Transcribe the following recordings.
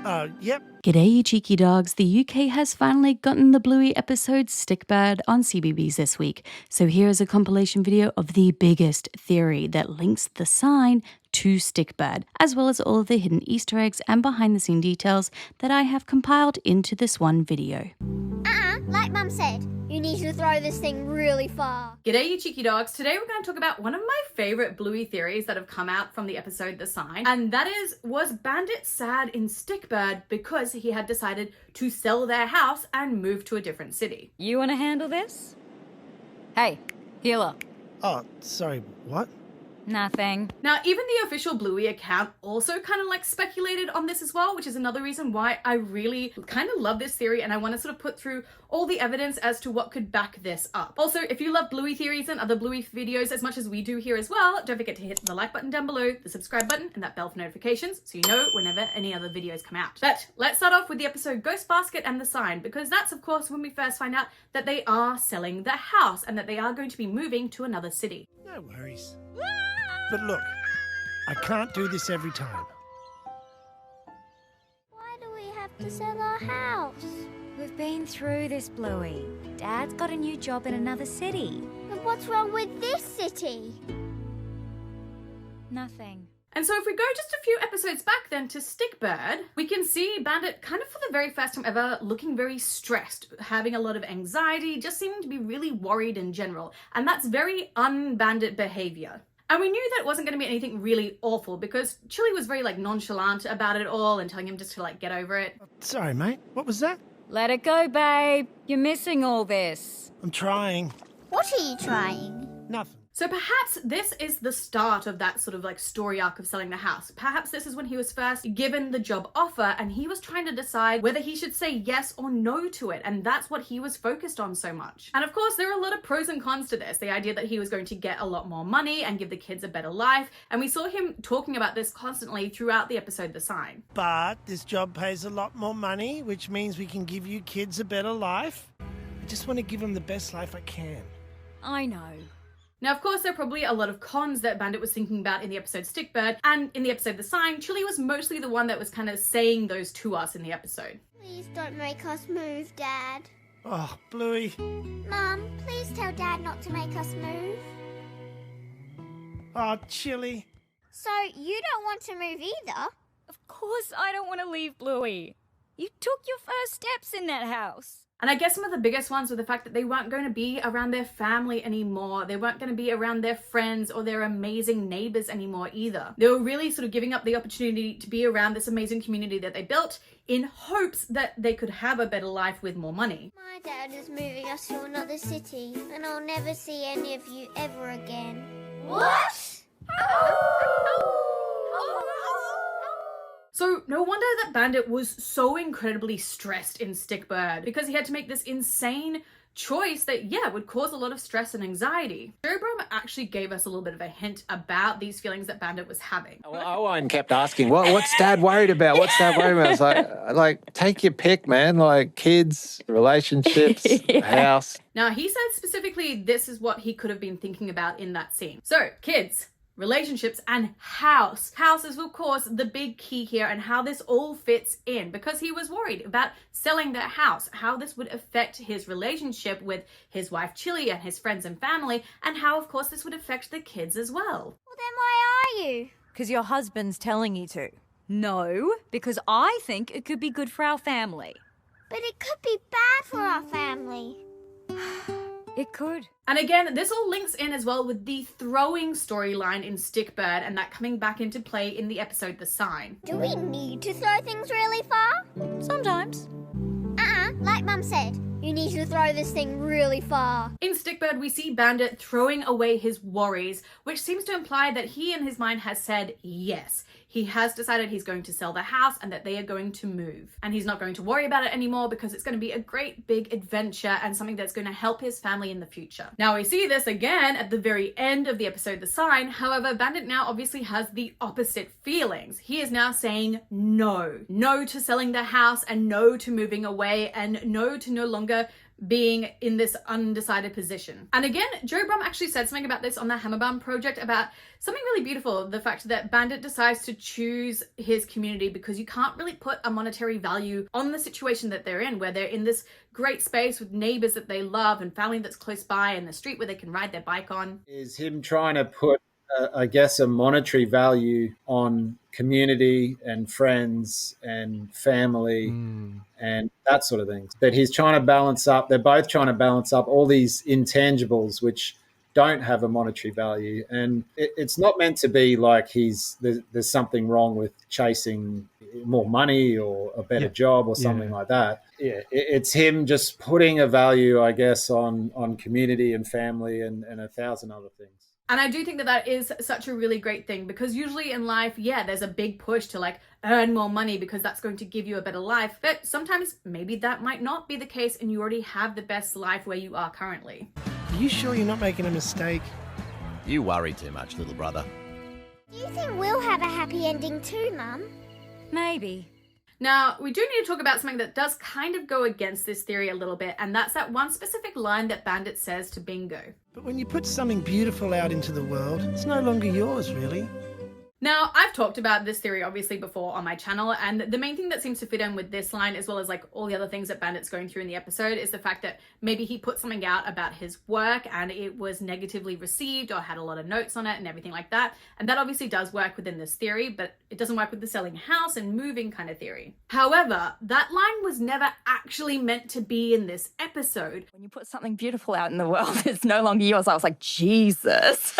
Yep. G'day you cheeky dogs, the UK has finally gotten the Bluey episode Stickbird on Cbeebies this week. So here is a compilation video of the biggest theory that links the sign to Stickbird, as well as all of the hidden Easter eggs and behind the scene details that I have compiled into this one video. Like Mum said, you need to throw this thing really far. G'day you cheeky dogs. Today we're going to talk about one of my favorite Bluey theories that have come out from the episode The Sign, and that is, was Bandit sad in Stickbird because he had decided to sell their house and move to a different city? You want to handle this? Hey, healer. Oh, sorry, what? Nothing. Now, even the official Bluey account also kind of like speculated on this as well, which is another reason why I really kind of love this theory and I want to sort of put through all the evidence as to what could back this up. Also, if you love Bluey theories and other Bluey videos as much as we do here as well, don't forget to hit the like button down below, the subscribe button, and that bell for notifications so you know whenever any other videos come out. But let's start off with the episode Ghost Basket and the Sign, because that's of course when we first find out that they are selling the house and that they are going to be moving to another city. No worries. But look, I can't do this every time. Why do we have to sell our house? We've been through this, Bluey. Dad's got a new job in another city. And what's wrong with this city? Nothing. And so if we go just a few episodes back then to Stickbird, we can see Bandit kind of for the very first time ever looking very stressed, having a lot of anxiety, just seeming to be really worried in general. And that's very un-Bandit behavior. And we knew that it wasn't going to be anything really awful because Chili was very like nonchalant about it all and telling him just to like get over it. Sorry, mate. What was that? Let it go, babe. You're missing all this. I'm trying. What are you trying? Nothing. So perhaps this is the start of that sort of like story arc of selling the house. Perhaps this is when he was first given the job offer and he was trying to decide whether he should say yes or no to it. And that's what he was focused on so much. And of course, there are a lot of pros and cons to this. The idea that he was going to get a lot more money and give the kids a better life. And we saw him talking about this constantly throughout the episode The Sign. But this job pays a lot more money, which means we can give you kids a better life. I just want to give them the best life I can. I know. Now, of course, there are probably a lot of cons that Bandit was thinking about in the episode Stickbird, and in the episode The Sign, Chili was mostly the one that was kind of saying those to us in the episode. Please don't make us move, Dad. Oh, Bluey. Mum, please tell Dad not to make us move. Oh, Chili. So you don't want to move either? Of course I don't want to leave Bluey. You took your first steps in that house. And I guess some of the biggest ones were the fact that they weren't going to be around their family anymore. They weren't going to be around their friends or their amazing neighbors anymore either. They were really sort of giving up the opportunity to be around this amazing community that they built in hopes that they could have a better life with more money. My dad is moving us to another city and I'll never see any of you ever again. What? So no wonder that Bandit was so incredibly stressed in Stickbird, because he had to make this insane choice that, yeah, would cause a lot of stress and anxiety. Showbrum actually gave us a little bit of a hint about these feelings that Bandit was having. Well, Owen kept asking, what's Dad worried about? What's Dad worried about? It's like, take your pick, man. Like kids, relationships, house. Now, he said specifically this is what he could have been thinking about in that scene. So, kids, relationships, and house. House is, of course, the big key here and how this all fits in, because he was worried about selling their house, how this would affect his relationship with his wife Chili and his friends and family, and how, of course, this would affect the kids as well. Well, then why are you? Because your husband's telling you to. No, because I think it could be good for our family. But it could be bad for our family. It could. And again, this all links in as well with the throwing storyline in Stickbird and that coming back into play in the episode The Sign. Do we need to throw things really far? Sometimes. Like Mum said, you need to throw this thing really far. In Stickbird, we see Bandit throwing away his worries, which seems to imply that he in his mind has said yes. He has decided he's going to sell the house and that they are going to move. And he's not going to worry about it anymore because it's going to be a great big adventure and something that's going to help his family in the future. Now we see this again at the very end of the episode The Sign. However, Bandit now obviously has the opposite feelings. He is now saying no. No to selling the house and no to moving away and no to no longer being in this undecided position. And again, Joe Brum actually said something about this on the Hammerbound project about something really beautiful, the fact that Bandit decides to choose his community because you can't really put a monetary value on the situation that they're in, where they're in this great space with neighbors that they love and family that's close by and the street where they can ride their bike on. Is him trying to put, I guess, a monetary value on community and friends and family and that sort of thing. That he's trying to balance up, they're both trying to balance up all these intangibles which don't have a monetary value. And it's not meant to be like there's something wrong with chasing more money or a better job or something like that. Yeah, it's him just putting a value, I guess, on community and family and 1,000 other things. And I do think that that is such a really great thing, because usually in life, there's a big push to like earn more money because that's going to give you a better life. But sometimes maybe that might not be the case and you already have the best life where you are currently. Are you sure you're not making a mistake? You worry too much, little brother. Do you think we'll have a happy ending too, Mum? Maybe. Now, we do need to talk about something that does kind of go against this theory a little bit, and that's that one specific line that Bandit says to Bingo. But when you put something beautiful out into the world, it's no longer yours, really. Now, I've talked about this theory obviously before on my channel, and the main thing that seems to fit in with this line, as well as like all the other things that Bandit's going through in the episode, is the fact that maybe he put something out about his work and it was negatively received or had a lot of notes on it and everything like that. And that obviously does work within this theory, but it doesn't work with the selling house and moving kind of theory. However, that line was never actually meant to be in this episode. When you put something beautiful out in the world, it's no longer yours. I was like, Jesus.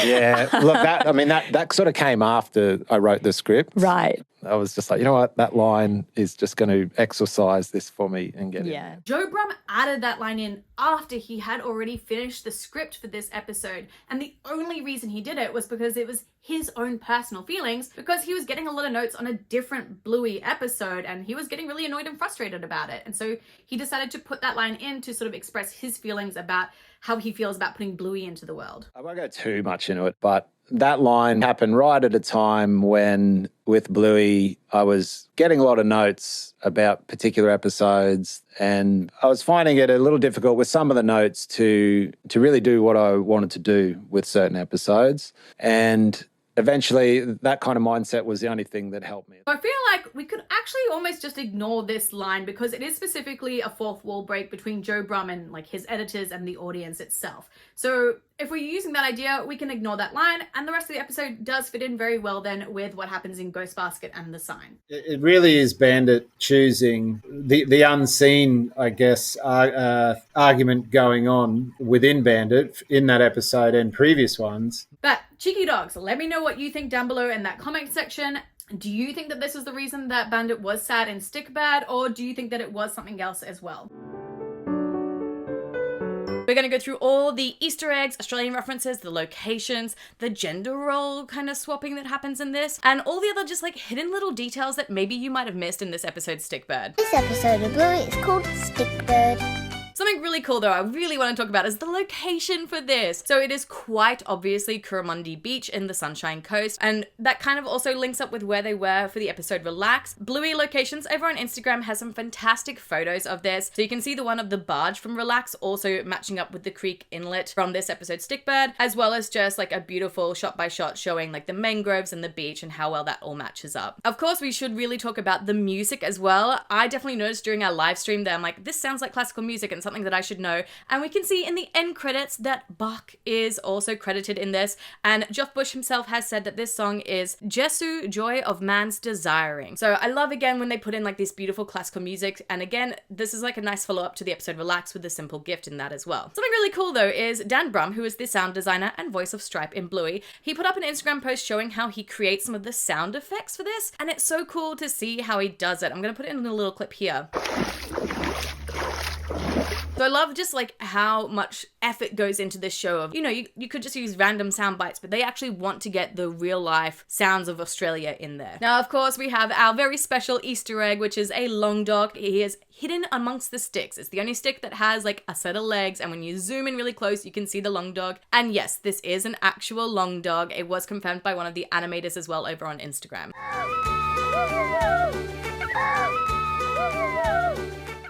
Yeah, look, that sort of came after I wrote the script. Right. I was just like, you know what, that line is just going to exorcise this for me and get it. Joe Brum added that line in after he had already finished the script for this episode, and the only reason he did it was because it was his own personal feelings, because he was getting a lot of notes on a different Bluey episode and he was getting really annoyed and frustrated about it. And so he decided to put that line in to sort of express his feelings about how he feels about putting Bluey into the world. I won't go too much into it, but that line happened right at a time when, with Bluey, I was getting a lot of notes about particular episodes, and I was finding it a little difficult with some of the notes to really do what I wanted to do with certain episodes. And eventually that kind of mindset was the only thing that helped me. I feel like we could actually almost just ignore this line, because it is specifically a fourth wall break between Joe Brum and like his editors and the audience itself. So if we're using that idea, we can ignore that line, and the rest of the episode does fit in very well then with what happens in Ghost Basket and the sign. It really is Bandit choosing the unseen, I guess, argument going on within Bandit in that episode and previous ones. But cheeky dogs, let me know what you think down below in that comment section. Do you think that this is the reason that Bandit was sad in Stickbird, or do you think that it was something else as well? We're going to go through all the Easter eggs, Australian references, the locations, the gender role kind of swapping that happens in this, and all the other just like hidden little details that maybe you might have missed in this episode Stickbird. This episode of Bluey is called Stickbird. Something really cool though I really want to talk about is the location for this. So it is quite obviously Curramundi Beach in the Sunshine Coast, and that kind of also links up with where they were for the episode Relax. Bluey locations over on Instagram has some fantastic photos of this. So you can see the one of the barge from Relax also matching up with the creek inlet from this episode Stickbird, as well as just like a beautiful shot by shot showing like the mangroves and the beach and how well that all matches up. Of course, we should really talk about the music as well. I definitely noticed during our live stream that I'm like, this sounds like classical music and something that I should know. And we can see in the end credits that Bach is also credited in this. And Geoff Bush himself has said that this song is Jesu, Joy of Man's Desiring. So I love again when they put in like this beautiful classical music. And again, this is like a nice follow up to the episode Relax with a simple gift in that as well. Something really cool though is Dan Brum, who is the sound designer and voice of Stripe in Bluey. He put up an Instagram post showing how he creates some of the sound effects for this. And it's so cool to see how he does it. I'm going to put it in a little clip here. So I love just like how much effort goes into this show of, you know, you could just use random sound bites, but they actually want to get the real life sounds of Australia in there. Now, of course, we have our very special Easter egg, which is a long dog. He is hidden amongst the sticks. It's the only stick that has like a set of legs, and when you zoom in really close, you can see the long dog. And yes, this is an actual long dog. It was confirmed by one of the animators as well over on Instagram.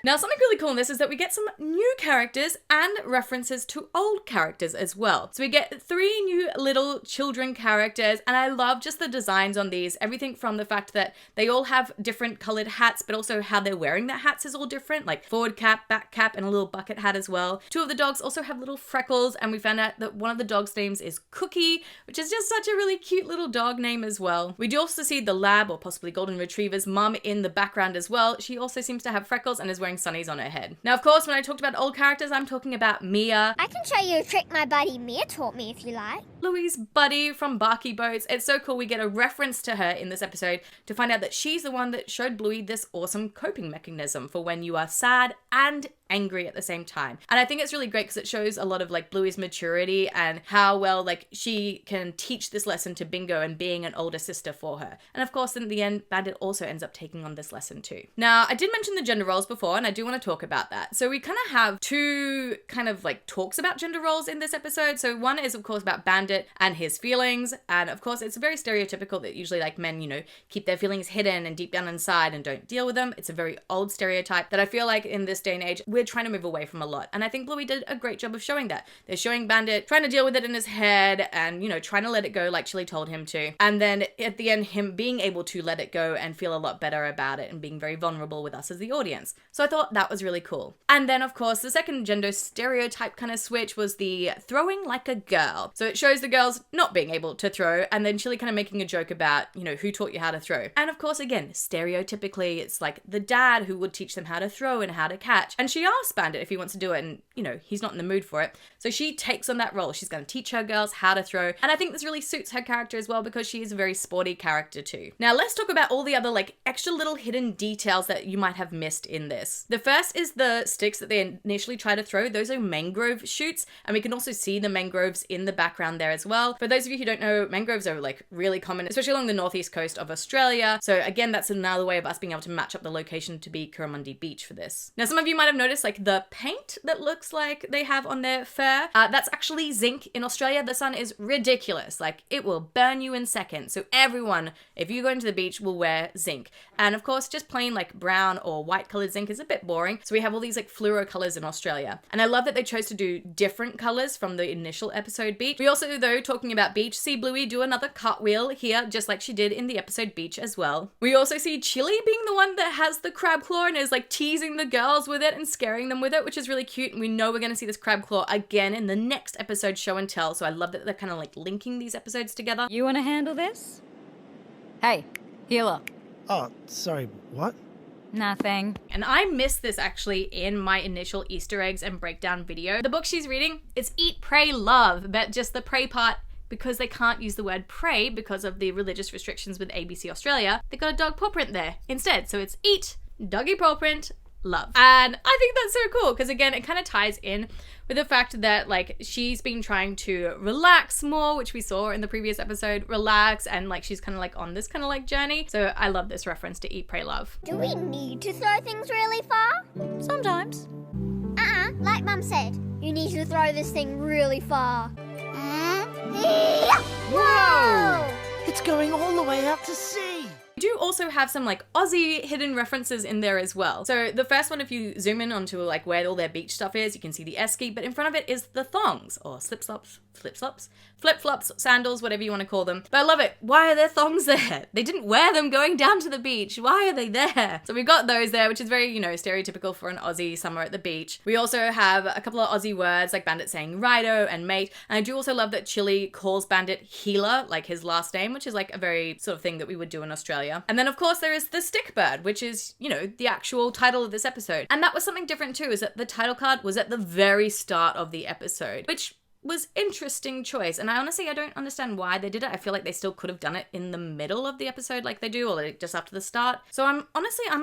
Now, something really cool in this is that we get some new characters and references to old characters as well. So we get 3 new little children characters, and I love just the designs on these. Everything from the fact that they all have different colored hats, but also how they're wearing their hats is all different, like forward cap, back cap, and a little bucket hat as well. 2 of the dogs also have little freckles, and we found out that one of the dogs' names is Cookie, which is just such a really cute little dog name as well. We do also see the lab, or possibly golden retriever's mum, in the background as well. She also seems to have freckles and is wearing sunnies on her head. Now, of course, when I talked about old characters, I'm talking about Mia. I can show you a trick my buddy Mia taught me if you like. Bluey's buddy from Barky Boats. It's so cool we get a reference to her in this episode to find out that she's the one that showed Bluey this awesome coping mechanism for when you are sad and angry at the same time. And I think it's really great because it shows a lot of like Bluey's maturity and how well like she can teach this lesson to Bingo and being an older sister for her. And of course, in the end, Bandit also ends up taking on this lesson too. Now, I did mention the gender roles before, and I do want to talk about that. So we kind of have 2 kind of like talks about gender roles in this episode. So one is of course about Bandit and his feelings. And of course, it's very stereotypical that usually like men, you know, keep their feelings hidden and deep down inside and don't deal with them. It's a very old stereotype that I feel like in this day and age, we're trying to move away from a lot. And I think Bluey did a great job of showing that. They're showing Bandit trying to deal with it in his head and, you know, trying to let it go like Chili told him to. And then at the end, him being able to let it go and feel a lot better about it and being very vulnerable with us as the audience. So I thought that was really cool. And then, of course, the second gender stereotype kind of switch was the throwing like a girl. So it shows the girls not being able to throw and then Chili kind of making a joke about, you know, who taught you how to throw. And of course, again, stereotypically, it's like the dad who would teach them how to throw and how to catch. And she asked Bandit if he wants to do it and, you know, he's not in the mood for it. So she takes on that role. She's going to teach her girls how to throw. And I think this really suits her character as well because she is a very sporty character too. Now let's talk about all the other like extra little hidden details that you might have missed in this. The first is the sticks that they initially try to throw. Those are mangrove shoots, and we can also see the mangroves in the background there as well. For those of you who don't know, mangroves are like really common, especially along the northeast coast of Australia. So again, that's another way of us being able to match up the location to be Currimundi Beach for this. Now some of you might have noticed like the paint that looks like they have on their fur. That's actually zinc. In Australia, the sun is ridiculous. Like it will burn you in seconds. So everyone, if you go into the beach, will wear zinc. And of course, just plain like brown or white colored zinc is a bit boring. So we have all these like fluoro colors in Australia. And I love that they chose to do different colors from the initial episode Beach. We also, though, talking about Beach, see Bluey do another cartwheel here, just like she did in the episode Beach as well. We also see Chili being the one that has the crab claw and is like teasing the girls with it and scaring them with it, which is really cute. And we know we're going to see this crab claw again in the next episode Show and Tell. So I love that they're kind of like linking these episodes together. You want to handle this? Hey, healer. Oh, sorry, what? Nothing. And I missed this actually in my initial Easter eggs and breakdown video. The book she's reading is Eat, Pray, Love, but just the pray part, because they can't use the word pray because of the religious restrictions with ABC Australia, they got a dog paw print there instead. So it's eat, doggy paw print, love. And I think that's so cool because again, it kind of ties in with the fact that like she's been trying to relax more, which we saw in the previous episode, relax, and like she's kind of like on this kind of like journey. So I love this reference to Eat, Pray, Love. Do we need to throw things really far? Sometimes. Like Mum said, you need to throw this thing really far. Whoa! It's going all the way out to sea. We do also have some like Aussie hidden references in there as well. So the first one, if you zoom in onto like where all their beach stuff is, you can see the esky, but in front of it is the thongs or slip-flops, flip-flops, sandals, whatever you want to call them. But I love it. Why are there thongs there? They didn't wear them going down to the beach. Why are they there? So we've got those there, which is very, you know, stereotypical for an Aussie summer at the beach. We also have a couple of Aussie words like Bandit saying righto and mate. And I do also love that Chili calls Bandit healer, like his last name, which is like a very sort of thing that we would do in Australia. And then of course there is the Stickbird, which is, you know, the actual title of this episode. And that was something different too, is that the title card was at the very start of the episode, which was interesting choice. And I honestly, I don't understand why they did it. I feel like they still could have done it in the middle of the episode like they do, or like just after the start. So I'm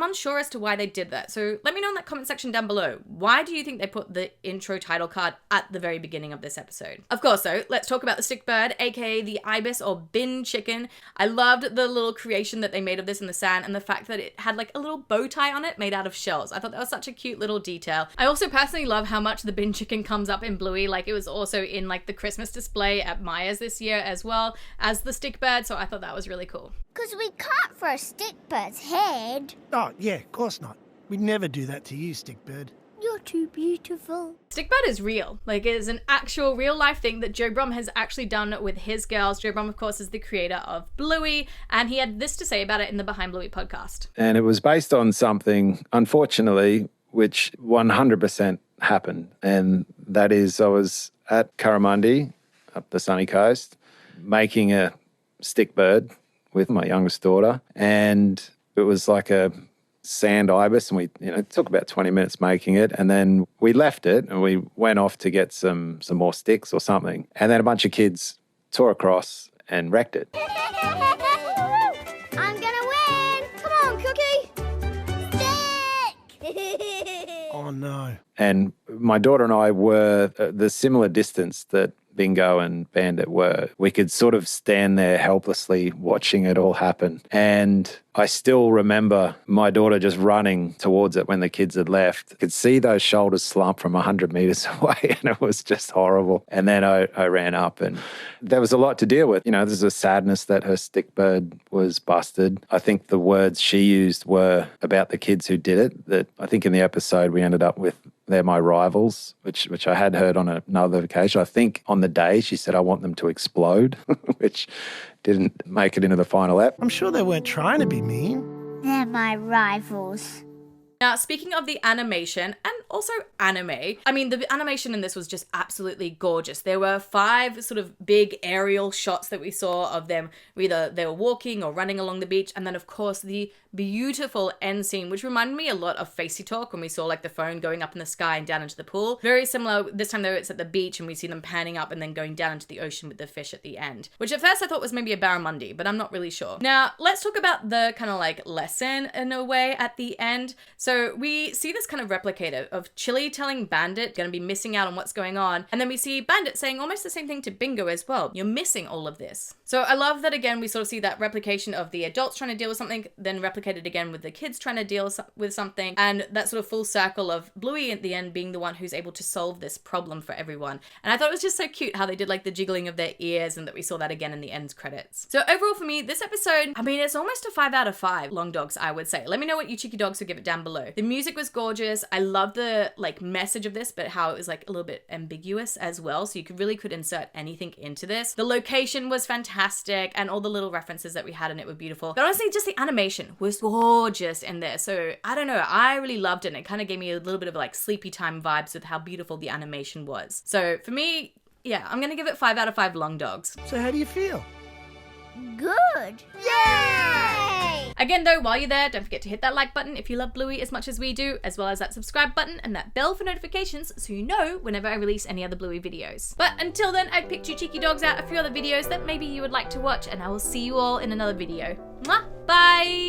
unsure as to why they did that. So let me know in that comment section down below. Why do you think they put the intro title card at the very beginning of this episode? Of course, though, let's talk about the Stickbird, aka the ibis or bin chicken. I loved the little creation that they made of this in the sand and the fact that it had like a little bow tie on it made out of shells. I thought that was such a cute little detail. I also personally love how much the bin chicken comes up in Bluey. Like it was also in like the Christmas display at Myers this year as well as the Stickbird, so I thought that was really cool. Because we can't throw Stickbird's head. Oh, yeah, of course not. We'd never do that to you, Stickbird. You're too beautiful. Stickbird is real. Like, it is an actual real life thing that Joe Brum has actually done with his girls. Joe Brum, of course, is the creator of Bluey, and he had this to say about it in the Behind Bluey podcast. And it was based on something, unfortunately, which 100% happened. And that is, I was at Curramundi, up the sunny coast, making a stickbird with my youngest daughter. And it was like a sand ibis, and it took about 20 minutes making it, and then we left it and we went off to get some more sticks or something, and then a bunch of kids tore across and wrecked it. I'm gonna win! Come on, Cookie! Stick! Oh, no. And my daughter and I were the similar distance that Bingo and Bandit were. We could sort of stand there helplessly watching it all happen. And I still remember my daughter just running towards it when the kids had left. I could see those shoulders slump from 100 meters away, and it was just horrible. And then I ran up, and there was a lot to deal with. There's a sadness that her stickbird was busted. I think the words she used were about the kids who did it, that I think in the episode we ended up with, they're my rivals, which I had heard on another occasion. I think on the day she said, I want them to explode, which didn't make it into the final ep. I'm sure they weren't trying to be mean. They're my rivals. Now, speaking of the animation and also anime, I mean, the animation in this was just absolutely gorgeous. There were 5 sort of big aerial shots that we saw of them. Either they were walking or running along the beach. And then, of course, the beautiful end scene, which reminded me a lot of Facey Talk when we saw like the phone going up in the sky and down into the pool. Very similar. This time, though, it's at the beach and we see them panning up and then going down into the ocean with the fish at the end, which at first I thought was maybe a barramundi, but I'm not really sure. Now, let's talk about the kind of like lesson in a way at the end. So we see this kind of replicator of Chili telling Bandit gonna be missing out on what's going on, and then we see Bandit saying almost the same thing to Bingo as well. You're missing all of this. So I love that again we sort of see that replication of the adults trying to deal with something, then replicated again with the kids trying to deal with something, and that sort of full circle of Bluey at the end being the one who's able to solve this problem for everyone. And I thought it was just so cute how they did like the jiggling of their ears, and that we saw that again in the end credits. So overall for me, this episode, I mean, it's almost a 5 out of 5 long dogs, I would say. Let me know what you cheeky dogs would give it down below. The music was gorgeous. I love the like message of this, but how it was like a little bit ambiguous as well. So you really could insert anything into this. The location was fantastic, and all the little references that we had in it were beautiful. But honestly, just the animation was gorgeous in there. So I don't know, I really loved it. And it kind of gave me a little bit of like sleepy time vibes with how beautiful the animation was. So for me, yeah, I'm gonna give it 5 out of 5 long dogs. So how do you feel? Good. Yay! Again though, while you're there, don't forget to hit that like button if you love Bluey as much as we do, as well as that subscribe button and that bell for notifications so you know whenever I release any other Bluey videos. But until then, I picked you cheeky dogs out a few other videos that maybe you would like to watch, and I will see you all in another video. Mwah! Bye!